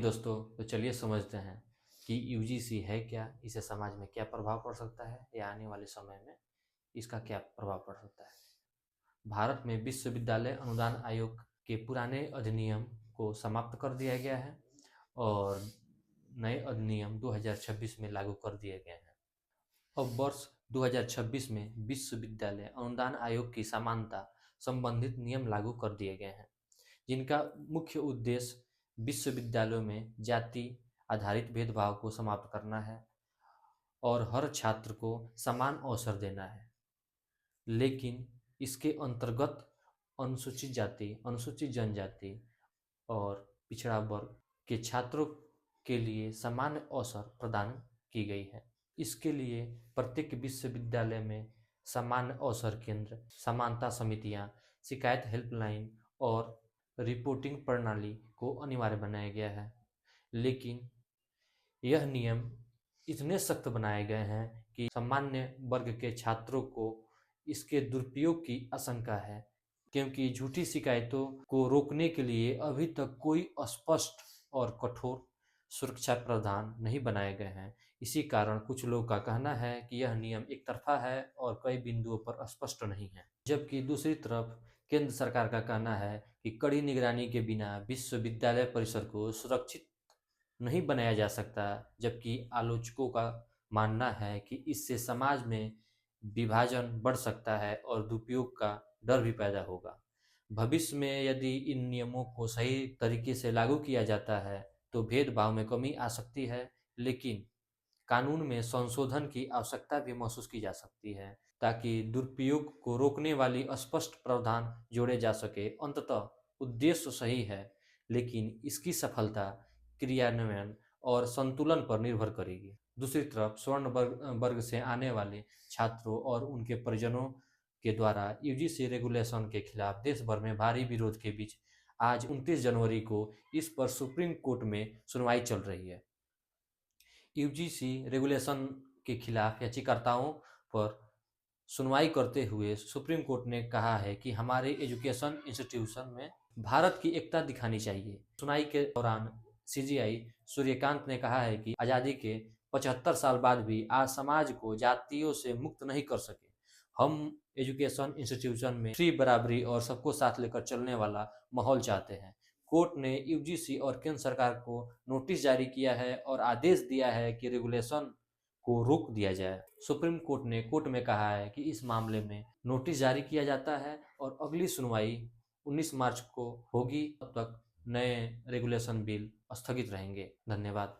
दोस्तों, तो चलिए समझते हैं कि यूजीसी है क्या, इसे समाज में क्या प्रभाव पड़ सकता है या आने वाले समय में इसका क्या प्रभाव पड़ सकता है। भारत में विश्वविद्यालय अनुदान आयोग के पुराने अधिनियम को समाप्त कर दिया गया है और नए अधिनियम 2026 में लागू कर दिए गए हैं। अब वर्ष 2026 में विश्वविद्यालय अनुदान आयोग की समानता संबंधित नियम लागू कर दिए गए हैं, जिनका मुख्य उद्देश्य विश्वविद्यालयों में जाति आधारित भेदभाव को समाप्त करना है और हर छात्र को समान अवसर देना है। लेकिन इसके अंतर्गत अनुसूचित जाति, अनुसूचित जनजाति और पिछड़ा वर्ग के छात्रों के लिए समान अवसर प्रदान की गई है। इसके लिए प्रत्येक विश्वविद्यालय में समान अवसर केंद्र, समानता समितियां, शिकायत हेल्पलाइन और रिपोर्टिंग प्रणाली को अनिवार्य बनाया गया है। लेकिन यह नियम इतने सख्त बनाए गए हैं कि सामान्य वर्ग के छात्रों को इसके दुरुपयोग की आशंका है, क्योंकि झूठी शिकायतों को रोकने के लिए अभी तक कोई स्पष्ट और कठोर सुरक्षा प्रावधान नहीं बनाए गए हैं। इसी कारण कुछ लोगों का कहना है कि यह नियम एक तरफा है और कई बिंदुओं पर स्पष्ट नहीं है। जबकि दूसरी तरफ केंद्र सरकार का कहना है कि कड़ी निगरानी के बिना विश्वविद्यालय परिसर को सुरक्षित नहीं बनाया जा सकता, जबकि आलोचकों का मानना है कि इससे समाज में विभाजन बढ़ सकता है और दुरुपयोग का डर भी पैदा होगा। भविष्य में यदि इन नियमों को सही तरीके से लागू किया जाता है तो भेदभाव में कमी आ सकती है, लेकिन कानून में संशोधन की आवश्यकता भी महसूस की जा सकती है ताकि दुरुपयोग को रोकने वाली स्पष्ट प्रावधान जोड़े जा सके। अंततः उद्देश्य सही है, लेकिन इसकी सफलता क्रियान्वयन और संतुलन पर निर्भर करेगी। दूसरी तरफ स्वर्ण वर्ग से आने वाले छात्रों और उनके परिजनों के द्वारा यूजीसी रेगुलेशन के खिलाफ देश भर में भारी विरोध के बीच आज 29 जनवरी को इस पर सुप्रीम कोर्ट में सुनवाई चल रही है। यूजीसी रेगुलेशन के खिलाफ याचिकाकर्ताओं पर सुनवाई करते हुए सुप्रीम कोर्ट ने कहा है कि हमारे एजुकेशन इंस्टीट्यूशन में भारत की एकता दिखानी चाहिए। सुनवाई के दौरान सीजीआई सूर्यकांत ने कहा है कि आज़ादी के 75 साल बाद भी आज समाज को जातियों से मुक्त नहीं कर सके। हम एजुकेशन इंस्टीट्यूशन में फ्री, बराबरी और सबको साथ लेकर चलने वाला माहौल चाहते हैं। कोर्ट ने यूजीसी और केंद्र सरकार को नोटिस जारी किया है और आदेश दिया है कि रेगुलेशन को रोक दिया जाए। सुप्रीम कोर्ट ने कोर्ट में कहा है कि इस मामले में नोटिस जारी किया जाता है और अगली सुनवाई 19 मार्च को होगी। तब तक नए रेगुलेशन बिल स्थगित रहेंगे। धन्यवाद।